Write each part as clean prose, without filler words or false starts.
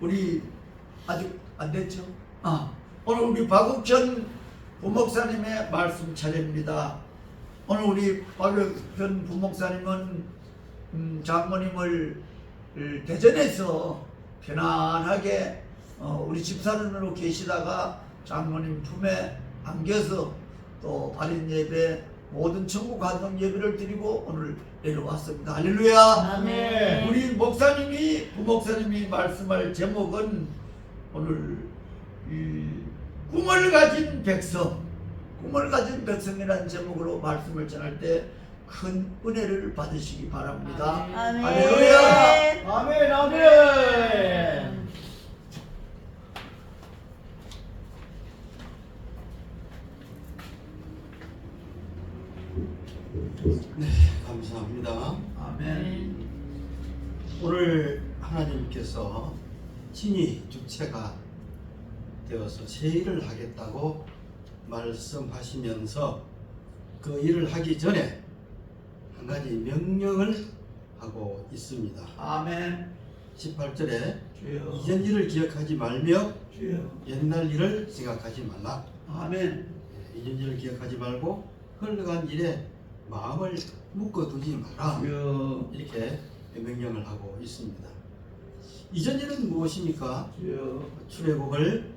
우리 아직 안 됐죠? 오늘 우리 박욱현 부목사님의 말씀 차례입니다. 오늘 우리 박욱현 부목사님은 장모님을 대전에서 편안하게 우리 집사람으로 계시다가 장모님 품에 안겨서 또 발인 예배 모든 천국 간동 예배를 드리고 오늘 내려왔습니다. 할렐루야. 아멘. 우리 부목사님이 말씀할 제목은 오늘 이 꿈을 가진 백성이라는 제목으로 말씀을 전할 때 큰 은혜를 받으시기 바랍니다. 아멘. 할렐루야. 아멘, 아멘. 네, 감사합니다. 아멘. 오늘 하나님께서 친히 주체가 되어서 새 일을 하겠다고 말씀하시면서 그 일을 하기 전에 한 가지 명령을 하고 있습니다. 아멘. 18절에 주여. 이전 일을 기억하지 말며 주여. 옛날 일을 생각하지 말라. 아멘. 이전 일을 기억하지 말고 흘러간 일에 마음을 묶어두지 마라. 주여. 이렇게 명령을 하고 있습니다. 이전 일은 무엇입니까? 주여. 출애굽을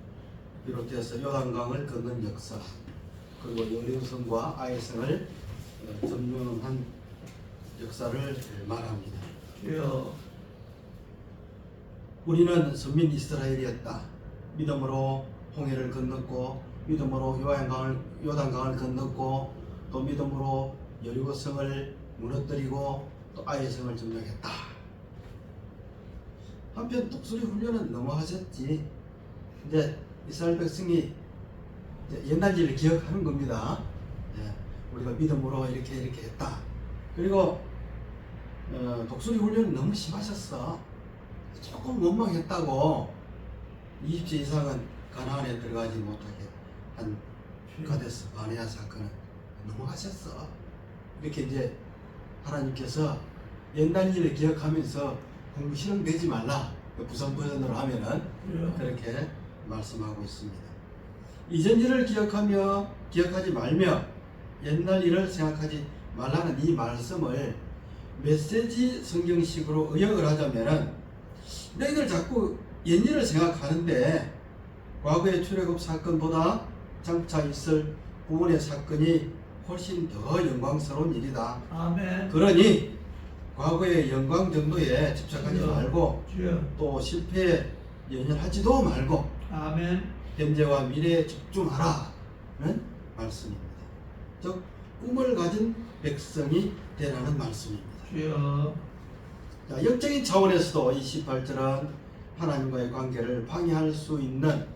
비롯해서 요단강을 걷는 역사, 그리고 여리고성과 아이성을 점령한 역사를 말합니다. 주여. 우리는 선민 이스라엘이었다. 믿음으로 홍해를 건넜고, 믿음으로 요단강을 건넜고, 또 믿음으로 여리고성을 무너뜨리고 또 아이성을 점령했다. 한편 독수리 훈련은 너무 하셨지. 이제 이스라엘 백성이 이제 옛날 일을 기억하는 겁니다. 우리가 믿음으로 이렇게 했다. 그리고 독수리 훈련은 너무 심하셨어. 조금 원망했다고 20세 이상은 가나안에 들어가지 못하게 한 가데스 바네아 사건은 넘어가셨어. 이렇게 이제 하나님께서 옛날 일을 기억하면서 공시렁대지 말라. 부산 버전으로 하면은 그렇게 말씀하고 있습니다. 이전 일을 기억하지 말며 옛날 일을 생각하지 말라는 이 말씀을 메시지 성경식으로 의역을 하자면은 너희들 자꾸 옛일을 생각하는데 과거의 출애굽 사건보다 장차 있을 구원의 사건이 훨씬 더 영광스러운 일이다. 아멘. 그러니 과거의 영광 정도에 집착하지 주여. 말고 주여. 또 실패에 연연하지도 말고 아멘. 현재와 미래에 집중하라는 말씀입니다. 즉 꿈을 가진 백성이 되라는 말씀입니다. 주여. 자, 영적인 차원에서도 이 18절은 하나님과의 관계를 방해할 수 있는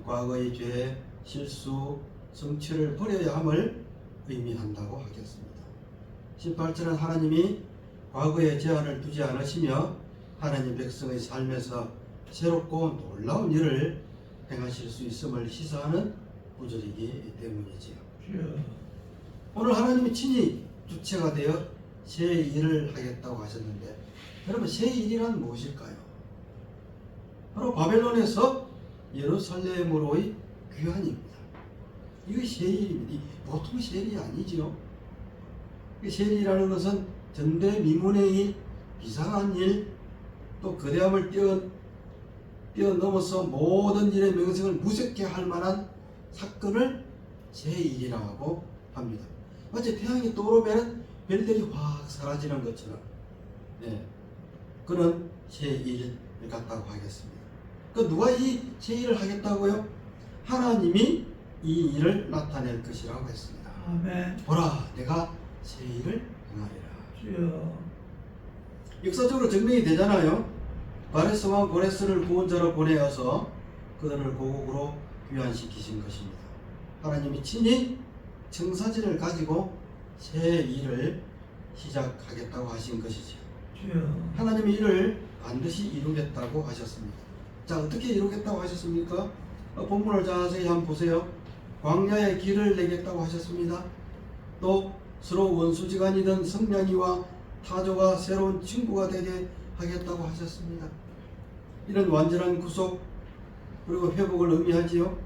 과거의 죄, 실수, 성취를 버려야 함을 의미한다고 하겠습니다. 18절은 하나님이 과거의 제한을 두지 않으시며 하나님 백성의 삶에서 새롭고 놀라운 일을 행하실 수 있음을 시사하는 구절이기 때문이지요. 주여. 오늘 하나님이 친히 주체가 되어 새 일을 하겠다고 하셨는데 여러분 새 일이란 무엇일까요? 바로 바벨론에서 예루살렘으로의 귀환입니다. 이거 새 일입니다. 보통 새 일이 아니지요. 새 일이라는 것은 전대미문의 비상한 일, 또 거대함을 뛰어넘어서 모든 일의 명성을 무섭게 할 만한 사건을 새 일이라고 합니다. 마치 태양이 떠오르면 별들이 확 사라지는 것처럼 그런 새 일 같다고 하겠습니다. 그 누가 이 새 일을 하겠다고요? 하나님이 이 일을 나타낼 것이라고 했습니다. 아멘. 보라, 내가 새 일을 행하리라. 주여. 역사적으로 증명이 되잖아요. 바레스와 고레스를 구원자로 보내어서 그들을 고국으로 귀환시키신 것입니다. 하나님이 친히 청사진을 가지고 새 일을 시작하겠다고 하신 것이죠. 주여. 하나님이 이를 반드시 이루겠다고 하셨습니다. 자, 어떻게 이루겠다고 하셨습니까? 본문을 자세히 한번 보세요. 광야의 길을 내겠다고 하셨습니다. 또 서로 원수지간이던 성량이와 타조가 새로운 친구가 되게 하겠다고 하셨습니다. 이런 완전한 구속 그리고 회복을 의미하지요.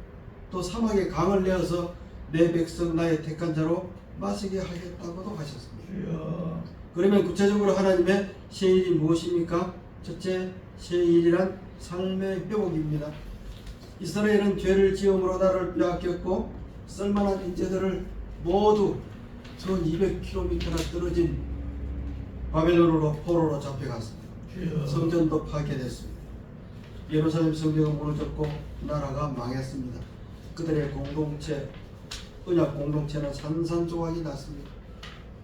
또 사막에 강을 내어서 내 백성 나의 택한 자로 마시게 하겠다고도 하셨습니다. 주여. 그러면 구체적으로 하나님의 세일이 무엇입니까? 첫째, 세일이란 삶의 회복입니다. 이스라엘은 죄를 지음으로 나를 빼앗겼고 쓸만한 인재들을 모두 1200km나 떨어진 바벨론으로 포로로 잡혀갔습니다. 주여. 성전도 파괴됐습니다. 예루살렘 성전은 무너졌고 나라가 망했습니다. 그들의 공동체, 언약 공동체는 산산조각이 났습니다.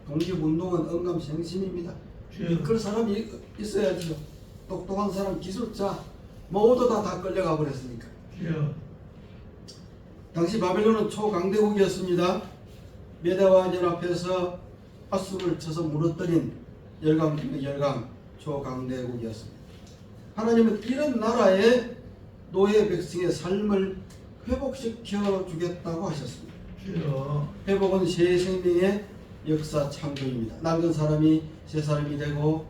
독립운동은 언감생심입니다. 주여. 그런 사람이 있어야죠. 똑똑한 사람, 기술자 모두 다 끌려가 버렸으니까. 주여. 당시 바벨론은 초강대국이었습니다. 메대와 연합해서 아수를 쳐서 무너뜨린 열강 중의 열강 초강대국이었습니다. 하나님은 이런 나라의 노예 백성의 삶을 회복시켜 주겠다고 하셨습니다. 주여. 회복은 새 생명의 역사 창조입니다. 낡은 사람이 새 사람이 되고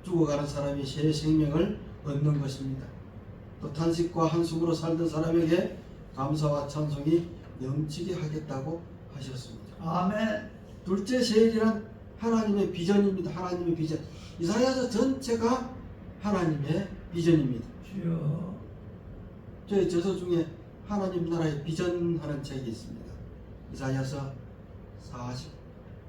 죽어가는 사람이 새 생명을 얻는 것입니다. 또 탄식과 한숨으로 살던 사람에게 감사와 찬송이 넘치게 하겠다고 하셨습니다. 아멘. 둘째 세일이란 하나님의 비전입니다. 하나님의 비전. 이사야서 전체가 하나님의 비전입니다. 주여. 저희 저서 중에 하나님 나라의 비전하는 책이 있습니다. 이사야서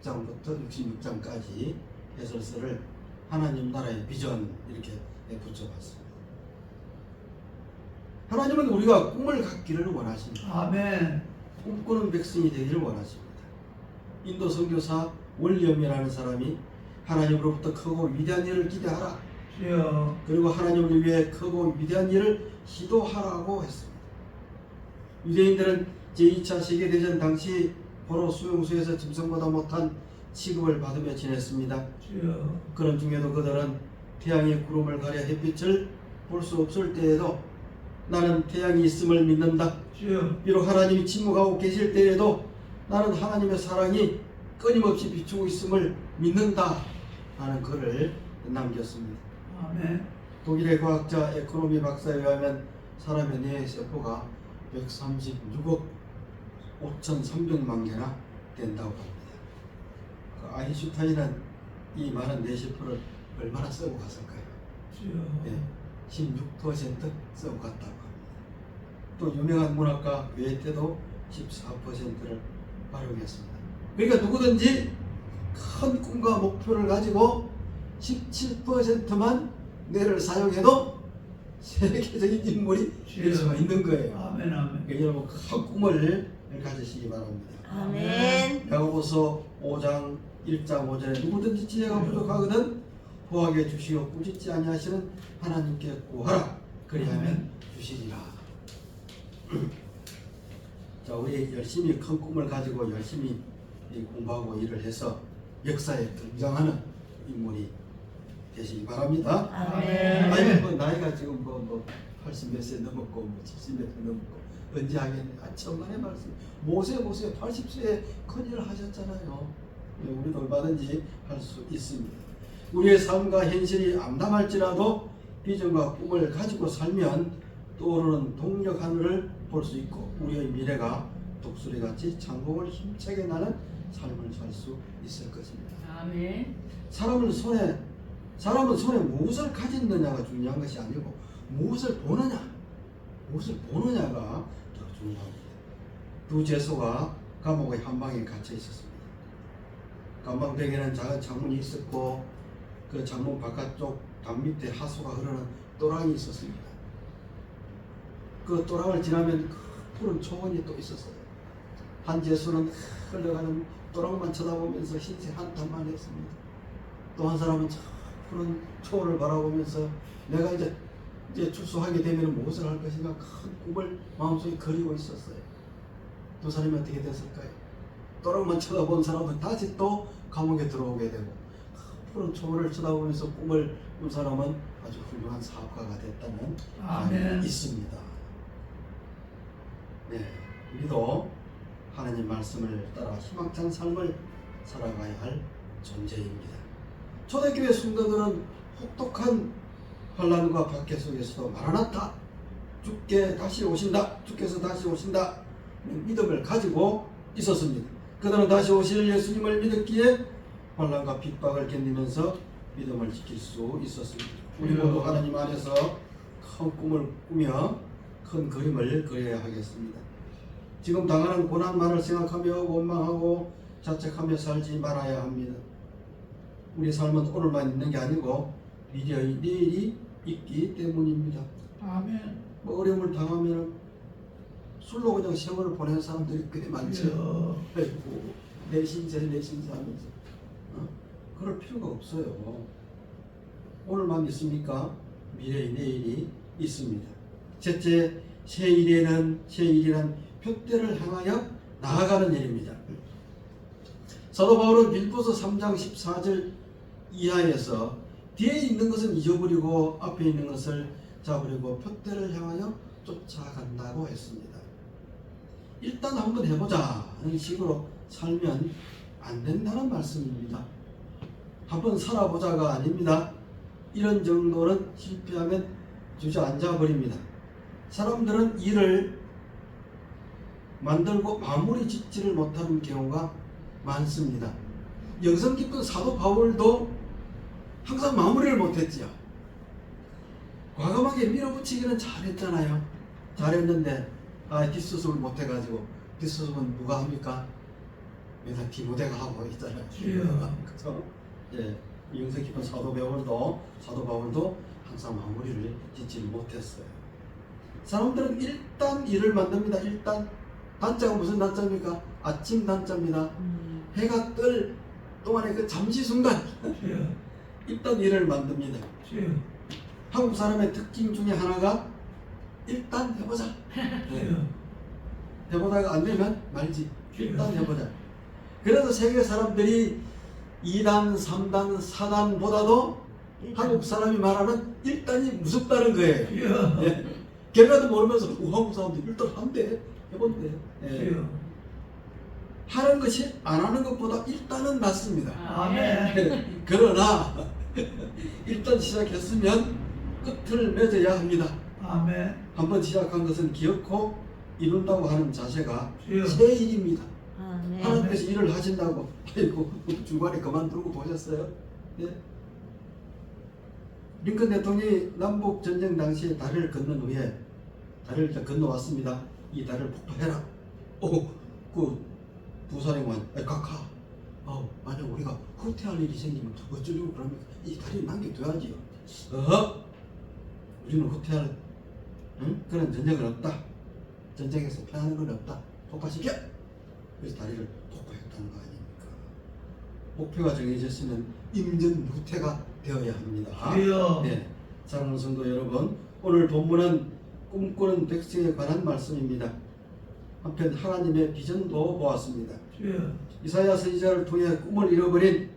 40장부터 66장까지 해설서를 하나님 나라의 비전 이렇게 붙여봤습니다. 하나님은 우리가 꿈을 갖기를 원하십니다. 아멘. 꿈꾸는 백성이 되기를 원하십니다. 인도 선교사 월리엄이라는 사람이 하나님으로부터 크고 위대한 일을 기대하라. 주여. 그리고 하나님을 위해 크고 위대한 일을 시도하라고 했습니다. 유대인들은 제2차 세계대전 당시 포로 수용소에서 짐승보다 못한 취급을 받으며 지냈습니다. 주여. 그런 중에도 그들은 태양의 구름을 가려 햇빛을 볼 수 없을 때에도 나는 태양이 있음을 믿는다. 주여. 비록 하나님이 침묵하고 계실 때에도 나는 하나님의 사랑이 끊임없이 비추고 있음을 믿는다 하는 글을 남겼습니다. 아멘. 독일의 과학자 에코노미 박사에 의하면 사람의 뇌의 세포가 136억 5,300만 개나 된다고 합니다. 그 아인슈타인은 이 많은 뇌세포를 얼마나 쓰고 갔을까요? 주여. 네, 16% 쓰고 갔다고 합니다. 또 유명한 문학가 괴테도 14%를 활용했습니다. 그러니까 누구든지 큰 꿈과 목표를 가지고 17%만 뇌를 사용해도 세계적인 인물이 될 수가 있는 거예요. 아멘. 아멘. 그러니까 여러분 큰 꿈을 가지시기 바랍니다. 아멘. 야고보서 5장 1장 5절에 누구든지 지혜가 부족하거든 구하게 주시어 꾸짖지 아니하시는 하나님께 구하라 그리하면 주시리라. 자, 우리 열심히 큰 꿈을 가지고 열심히 공부하고 일을 해서 역사에 등장하는 인물이 되시기 바랍니다. 아멘. 아니 뭐 나이가 지금 뭐 80 몇 세 넘었고 뭐 70 몇 세 넘었고 언제 하겠네. 천만의 말씀. 모세 80세에 큰일을 하셨잖아요. 우리도 얼마든지 할 수 있습니다. 우리의 삶과 현실이 암담할지라도 비전과 꿈을 가지고 살면 떠오르는 동력 하늘을 볼 수 있고 우리의 미래가 독수리같이 창공을 힘차게 나는 삶을 살 수 있을 것입니다. 아멘. 사람은 손에 무엇을 가졌느냐가 중요한 것이 아니고 무엇을 보느냐가 더 중요합니다. 두 죄수가 감옥의 한방에 갇혀 있었습니다. 감방벽에는 작은 창문이 있었고 그 창문 바깥쪽 담 밑에 하수가 흐르는 또랑이 있었습니다. 그 또랑을 지나면 푸른 초원이 또 있었어요. 한 죄수는 흘러가는 또랑만 쳐다보면서 흰색 한탄만 했습니다. 또 한 사람은 푸른 초원을 바라보면서 내가 이제 출소하게 되면 무엇을 할 것인가 큰 꿈을 마음속에 그리고 있었어요. 두 사람이 어떻게 됐을까요? 또랑만 쳐다본 사람은 다시 또 감옥에 들어오게 되고 푸른 초원을 쳐다보면서 꿈을 꾼 사람은 아주 훌륭한 사업가가 됐다는 아멘. 말이 있습니다. 네, 우리도 하나님 말씀을 따라 희망찬 삶을 살아가야 할 존재입니다. 초대교회 성도들은 혹독한 환란과 박해 속에서도 마라나타, 주께 다시 오신다, 주께서 다시 오신다 믿음을 가지고 있었습니다. 그들은 다시 오실 예수님을 믿었기에 환란과 핍박을 견디면서 믿음을 지킬 수 있었습니다. 우리 모두 하나님 안에서 큰 꿈을 꾸며 큰 그림을 그려야 하겠습니다. 지금 당하는 고난만을 생각하며 원망하고 자책하며 살지 말아야 합니다. 우리 삶은 오늘만 있는 게 아니고 미래의 내일이 있기 때문입니다. 아멘. 뭐 어려움을 당하면 술로 그냥 세월을 보내는 사람들이 꽤 많죠. 아이고, 내 신세 하면서 그럴 필요가 없어요. 오늘만 있습니까? 미래의 내일이 있습니다. 셋째, 새 일이란 표대를 향하여 나아가는 일입니다. 사도 바울은 빌보서 3장 14절 이하에서 뒤에 있는 것은 잊어버리고 앞에 있는 것을 잡으려고 표대를 향하여 쫓아간다고 했습니다. 일단 한번 해보자 하는 식으로 살면 안 된다는 말씀입니다. 한번 살아보자가 아닙니다. 이런 정도는 실패하면 주저앉아 버립니다. 사람들은 일을 만들고 마무리 짓지를 못하는 경우가 많습니다. 영성 깊은 사도 바울도 항상 마무리를 못했지요. 과감하게 밀어붙이기는 잘했잖아요. 잘했는데 뒷수습을 못해가지고, 뒷수습은 누가 합니까? 맨날 디모데가 하고 있잖아요. 그래서 영성 깊은 사도 바울도 항상 마무리를 짓지를 못했어요. 사람들은 일단 일을 만듭니다. 일단 단자가 무슨 단자입니까? 아침 단자입니다. 해가 뜰 동안의 그 잠시 순간 일단 일을 만듭니다. 한국 사람의 특징 중에 하나가 일단 해보자. 해보다가 안 되면 말지. 일단 해보자. 그래서 세계 사람들이 2단, 3단, 4단보다도 한국 사람이 말하는 일단이 무섭다는 거예요. 예. 걔네도 모르면서 한국 사람들 일단 한대, 해본대. 예. 하는 것이 안 하는 것보다 일단은 낫습니다. 아멘. 그러나 일단 시작했으면 끝을 맺어야 합니다. 아멘. 한번 시작한 것은 기어코 이룬다고 하는 자세가 주여. 새 일입니다. 아멘. 하나님께서 일을 하신다고 아이고 중간에 그만두고 보셨어요? 네. 링컨 대통령이 남북 전쟁 당시에 다리를 건넌 후에 다리를 건너왔습니다. 이 다리를 폭파해라. 그 부사령관 각하. 만약 우리가 후퇴할 일이 생기면 어쩌려고 그럽니까? 이 다리를 남겨둬야지요. 우리는 후퇴할 그런 전쟁은 없다. 전쟁에서 패하는 건 없다. 폭파시켜. 그래서 다리를 폭파했다는 거 아닙니까? 목표가 정해졌으면 임전무태가 되어야 합니다. 네, 사랑하는 성도 여러분, 오늘 본문은 꿈꾸는 백성에 관한 말씀입니다. 한편 하나님의 비전도 보았습니다. 이사야 선지자를 통해 꿈을 잃어버린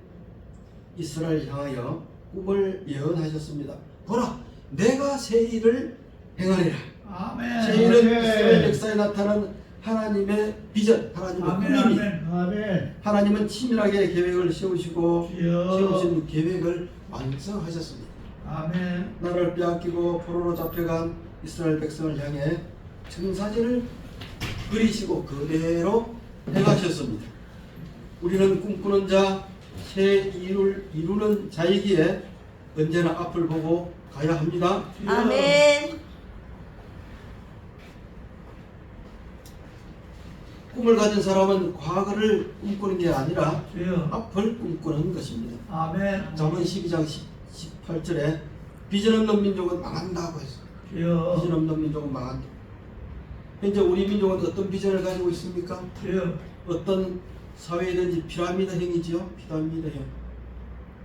이스라엘 향하여 꿈을 예언하셨습니다. 보라, 내가 새 일을 행하리라. 아멘. 새 일은 이스라엘 역사에 나타난 하나님의 비전, 하나님의 꿈입니다. 아멘. 하나님은 치밀하게 계획을 세우시고 주여. 세우신 계획을 완성하셨습니다. 아멘. 나라를 빼앗기고 포로로 잡혀간 이스라엘 백성을 향해 청사진을 그리시고 그대로 행하셨습니다. 우리는 꿈꾸는 자, 새 일을 이루는 자이기에 언제나 앞을 보고 가야 합니다. 아멘. 꿈을 가진 사람은 과거를 꿈꾸는 게 아니라 주여. 앞을 꿈꾸는 것입니다. 아멘. 잠언 12장 18절에 비전 없는 민족은 망한다고 했어요. 주여. 비전 없는 민족은 망한다. 현재 우리 민족은 어떤 비전을 가지고 있습니까? 주여. 어떤 사회든지 피라미드형이지요. 피라미드형.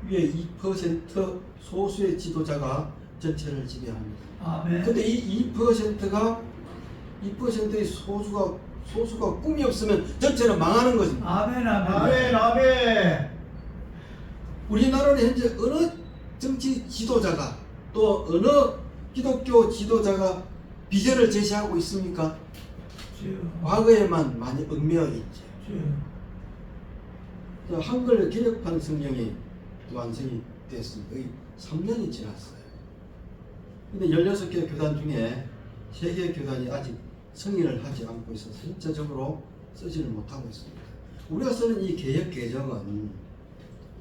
위에 2% 소수의 지도자가 전체를 지배합니다. 아멘. 근데 이 2%의 소수가 꿈이 없으면 전체는 망하는 것입니다. 아멘. 아멘. 아멘. 우리나라는 현재 어느 정치 지도자가 또 어느 기독교 지도자가 비전을 제시하고 있습니까? 주여. 과거에만 많이 얽매여 있죠. 주여. 한글 개혁판 성경이 완성이 됐습니다. 거의 3년이 지났어요. 근데 16개 교단 중에 3개 교단이 아직 승인을 하지 않고 있어서 전체적으로 쓰지를 못하고 있습니다. 우리가 쓰는 이 개역 개정은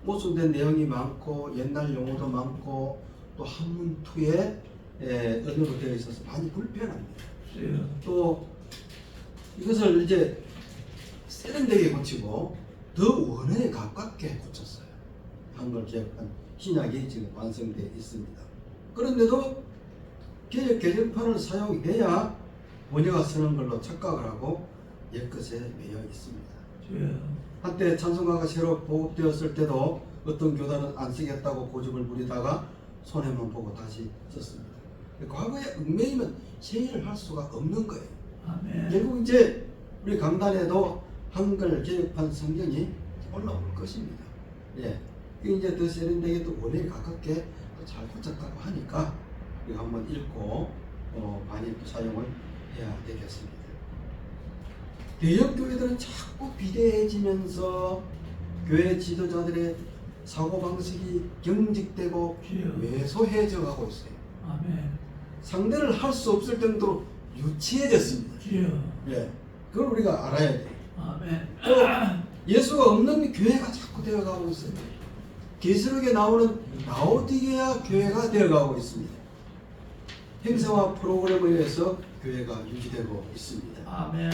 모순된 내용이 많고 옛날 용어도 많고 또 한문투의 언어로 되어 있어서 많이 불편합니다. 주여. 또 이것을 이제 세련되게 고치고 더 원어에 가깝게 고쳤어요. 한글 개혁판 신약이 지금 완성되어 있습니다. 그런데도 개혁 개정판을 사용해야 원어가 쓰는 걸로 착각을 하고 옛것에 매여 있습니다. 주여. 한때 찬송가가 새로 보급되었을 때도 어떤 교단은 안 쓰겠다고 고집을 부리다가 손해만 보고 다시 썼습니다. 과거의 얽매이면 세일을 할 수가 없는 거예요. 아멘. 결국 이제 우리 강단에도 한글 개혁판 성경이 올라올 것입니다. 예, 이게 이제 더 세련되게 또 원어에 가깝게 또 잘 고쳤다고 하니까 이거 한번 읽고 많이 또 사용을 해야 되겠습니다. 대형 교회들은 자꾸 비대해지면서 교회 지도자들의 사고방식이 경직되고 주여. 왜소해져 가고 있어요. 아멘. 상대를 할 수 없을 정도로 유치해졌습니다. 주여. 예, 그걸 우리가 알아야 돼요. 아멘. 또 예수가 없는 교회가 자꾸 되어가고 있어요. 계시록에 나오는 라오디게아 교회가 되어가고 있습니다. 행사와 프로그램에 의해서 교회가 유지되고 있습니다. 아멘.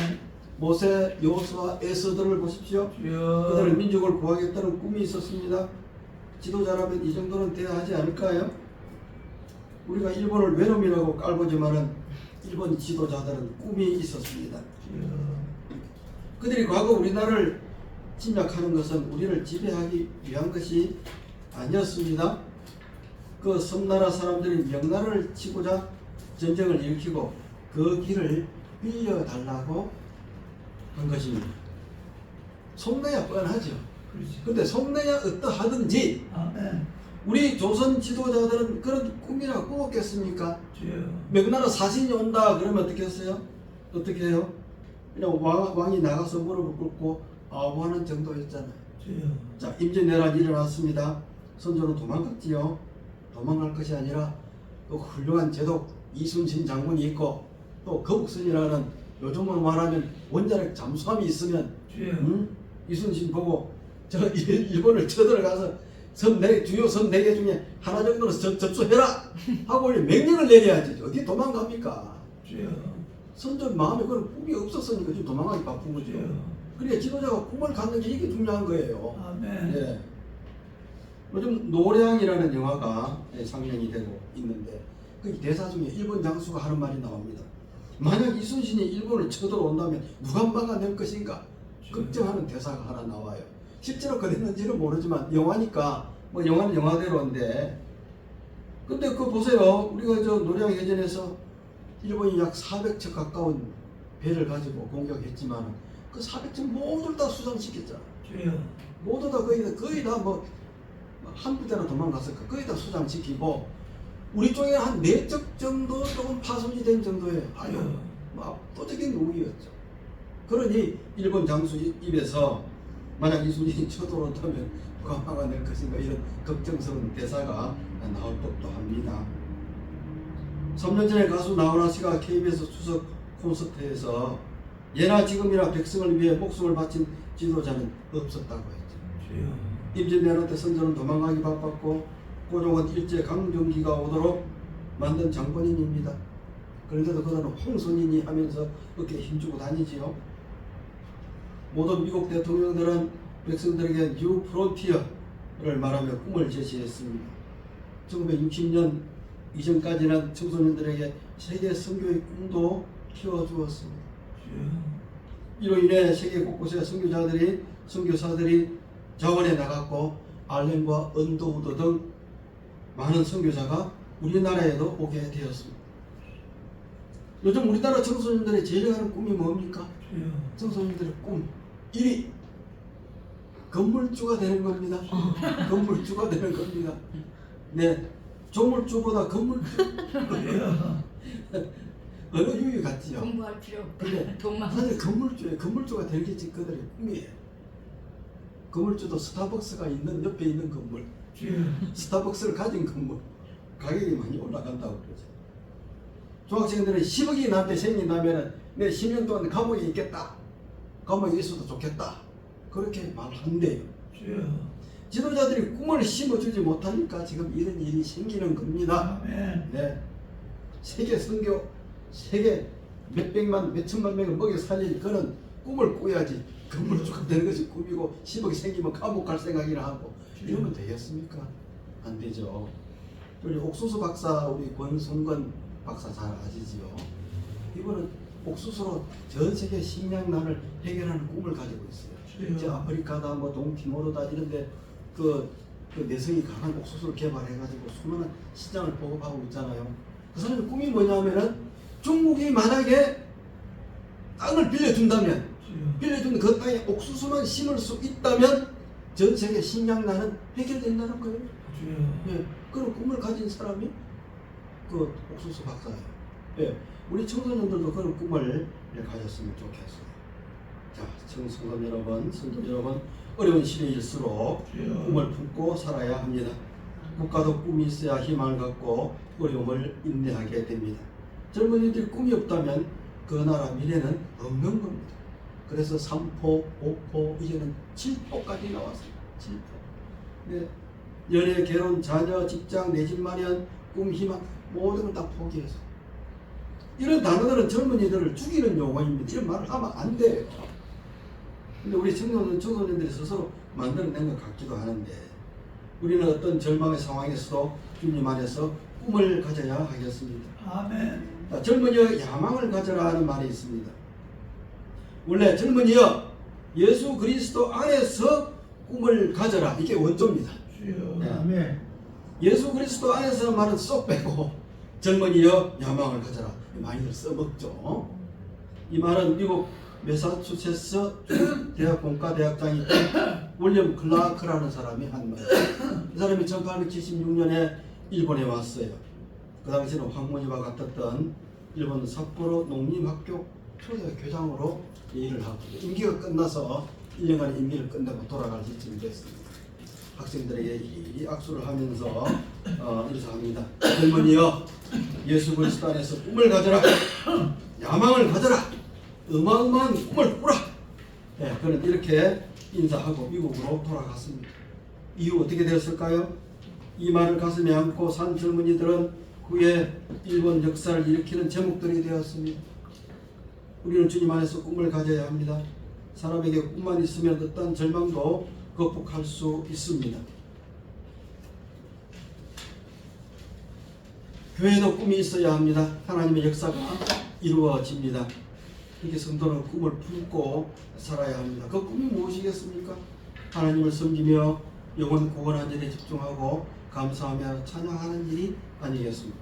모세, 여호수아, 에스더를 보십시오. 주여. 그들은 민족을 구하겠다는 꿈이 있었습니다. 지도자라면 이 정도는 돼야 하지 않을까요? 우리가 일본을 외놈이라고 깔보지만은 일본 지도자들은 꿈이 있었습니다. 주여. 그들이 과거 우리나라를 침략하는 것은 우리를 지배하기 위한 것이 아니었습니다. 그 섬나라 사람들이 명나라를 치고자 전쟁을 일으키고 그 길을 빌려달라고 한 것입니다. 속내야 뻔하죠. 그렇지. 근데 속내야 어떠하든지 아멘. 우리 조선 지도자들은 그런 꿈이나 꾸었겠습니까? 주여. 명나라 사신이 온다 그러면 어떻게 했어요? 어떻게 해요? 그냥 왕이 나가서 무릎을 꿇고 아우하는 정도였잖아요. 주여. 자, 임진왜란이 일어났습니다. 선조는 도망갔지요. 도망갈 것이 아니라 또 훌륭한 제독 이순신 장군이 있고 또 거북선이라는 요즘으로 말하면 원자력 잠수함이 있으면 주여. 이순신 보고 저 일본을 쳐들어가서 주요 섬 4개 중에 하나 정도는 접수해라 하고 명령을 내려야지. 어디 도망갑니까? 주여. 선조 마음에 그런 꿈이 없었으니까 지금 도망가기 바쁜 거죠. 주여. 그래 지도자가 꿈을 갖는 게 이게 중요한 거예요. 아멘. 예. 요즘 노량이라는 영화가 상영이 되고 있는데 그 대사 중에 일본 장수가 하는 말이 나옵니다. 만약 이순신이 일본을 쳐들어온다면 누가 막아낼 것인가? 걱정하는 대사가 하나 나와요. 실제로 그랬는지는 모르지만 영화니까 뭐 영화는 영화대로인데 근데 그거 보세요. 우리가 저 노량해전에서 일본이 약 400척 가까운 배를 가지고 공격했지만 그 400척 모두 다 수상시켰잖아. 주여. 모두 다 거의 다 뭐 한 부대나 도망갔을 거의 다 수장시키고 우리 쪽에 한 4척 정도 조금 파손이 된 정도의 아주 뭐 압도적인 우위였죠. 그러니 일본 장수 입에서 만약 이순신이 쳐들어온다면 누가 막아낼 것인가 이런 걱정스러운 대사가 나올 법도 합니다. 3년 전에 가수 나훈아 씨가 KBS 추석 콘서트에서 예나 지금이나 백성을 위해 목숨을 바친 지도자는 없었다고 했죠. 주여. 임진왜란 때 선조는 도망가기 바빴고 고종은 일제 강점기가 오도록 만든 장본인입니다. 그런데도 그들은 홍선인이 하면서 어깨에 힘주고 다니지요. 모든 미국 대통령들은 백성들에게 뉴 프론티어를 말하며 꿈을 제시했습니다. 1960년 이전까지는 청소년들에게 세계 선교의 꿈도 키워주었습니다. 이로 인해 세계 곳곳에 선교사들이 자원에 나갔고 알렌과 언더우드 등 많은 선교사가 우리나라에도 오게 되었습니다. 요즘 우리나라 청소년들의 제일 하는 꿈이 뭡니까? 청소년들의 꿈 1위 건물주가 되는 겁니다. 건물주가 되는 겁니다. 네, 조물주보다 건물주 어느 유희 같지요? 공부할 필요 없고 근데 돈만 사실 건물주가 되는 게 그들의 꿈이에요. 건물주도 스타벅스가 있는 옆에 있는 건물, 스타벅스를 가진 건물 가격이 많이 올라간다고 그러죠. 중학생들은 10억이 나한테 생긴다면 내 10년 동안 감옥에 있겠다. 감옥에 있어도 좋겠다. 그렇게 말한대요. 주여. 지도자들이 꿈을 심어주지 못하니까 지금 이런 일이 생기는 겁니다. 아멘. 네. 세계 선교, 세계 몇백만, 몇천만 명을 먹여 살릴 그런 꿈을 꿔야지. 건물 쭉 되는 것이 꿈이고 10억이 생기면 감옥 갈 생각이나 하고 이러면 되겠습니까? 안 되죠. 우리 옥수수 박사, 우리 권성건 박사 잘 아시지요? 이분은 옥수수로 전 세계 식량난을 해결하는 꿈을 가지고 있어요. 이제 아프리카다, 뭐 동티모르다 이런데 그 내성이 강한 옥수수를 개발해가지고 수많은 시장을 보급하고 있잖아요. 그 사람의 꿈이 뭐냐면은 중국이 만약에 땅을 빌려준다면, 빌려준 그 땅에 옥수수만 심을 수 있다면 전 세계 식량난은 해결된다는 거예요. 예, 그런 꿈을 가진 사람이 그 옥수수 박사예요. 예, 우리 청소년들도 그런 꿈을 가졌으면 좋겠어요. 자, 청소년 여러분, 성도 여러분, 어려운 시대일수록 꿈을 품고 살아야 합니다. 국가도 꿈이 있어야 희망을 갖고 어려움을 인내하게 됩니다. 젊은이들이 꿈이 없다면 그 나라 미래는 없는 겁니다. 그래서 3포, 5포, 이제는 7포까지 나왔어요. 7포. 네. 연애, 결혼, 자녀, 직장, 내 집 마련, 꿈, 희망 모든 걸 다 포기해서. 이런 단어들은 젊은이들을 죽이는 용어입니다. 이런 말을 하면 안 돼요. 근데 우리 청소년들이 스스로 만들어낸 것 같기도 하는데 우리는 어떤 절망의 상황에서도 주님 안에서 꿈을 가져야 하겠습니다. 아멘. 자, 젊은이여 야망을 가져라 하는 말이 있습니다. 원래 젊은이여 예수 그리스도 안에서 꿈을 가져라, 이게 원조입니다. 주여. 네. 아멘. 예수 그리스도 안에서 말은 쏙 빼고 젊은이여 야망을 가져라, 많이들 써먹죠. 이 말은 미국 매사추세츠 대학 공과대학장이 윌리엄 클라크라는 사람이 한 말이에요. 이 사람이 1876년에 일본에 왔어요. 그 당시에는 황무지와 같았던 일본 삿포로 농림학교 초대 교장으로 일을 하고 임기가 끝나서 1년간의 임기를 끝내고 돌아갈 시점이 됐습니다. 학생들에게 이 악수를 하면서 인사합니다. 젊은이여 예수 그리스도 안에서 꿈을 가져라, 야망을 가져라, 어마어마한 꿈을 꾸라. 네, 그는 이렇게 인사하고 미국으로 돌아갔습니다. 이후 어떻게 되었을까요? 이 말을 가슴에 안고 산 젊은이들은 후에 일본 역사를 일으키는 제목들이 되었습니다. 우리는 주님 안에서 꿈을 가져야 합니다. 사람에게 꿈만 있으면 어떤 절망도 극복할 수 있습니다. 교회도 꿈이 있어야 합니다. 하나님의 역사가 이루어집니다. 이렇게 성도는 꿈을 품고 살아야 합니다. 그 꿈이 무엇이겠습니까? 하나님을 섬기며 영혼 구원한 일에 집중하고 감사하며 찬양하는 일이 아니겠습니까?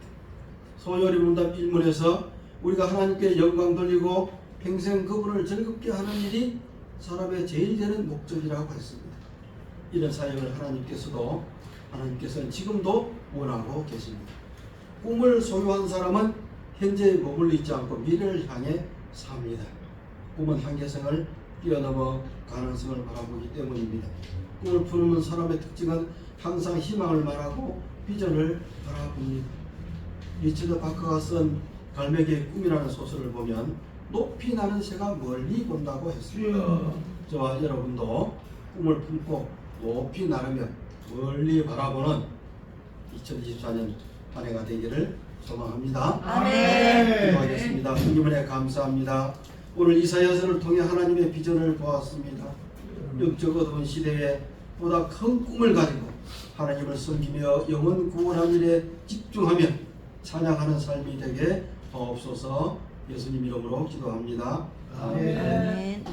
소요리 문답 1문에서 우리가 하나님께 영광 돌리고 평생 그분을 즐겁게 하는 일이 사람의 제일 되는 목적이라고 했습니다. 이런 사역을 하나님께서는 지금도 원하고 계십니다. 꿈을 소유한 사람은 현재에 머물러 있지 않고 미래를 향해 삽니다. 꿈은 한계성을 뛰어넘어 가능성을 바라보기 때문입니다. 꿈을 품는 사람의 특징은 항상 희망을 말하고 비전을 바라봅니다. 리처드 바커가 쓴 갈매기의 꿈이라는 소설을 보면 높이 나는 새가 멀리 본다고 했습니다. 저와 여러분도 꿈을 품고 높이 나르며 멀리 바라보는 2024년 한 해가 되기를 소망합니다. 아멘. 기도하겠습니다. 주님 은혜 감사합니다. 오늘 이사야서를 통해 하나님의 비전을 보았습니다. 영적 어두운 시대에 보다 큰 꿈을 가지고 하나님을 섬기며 영혼 구원한 일에 집중하며 찬양하는 삶이 되게 하옵소서. 예수님 이름으로 기도합니다. 아멘. 아멘.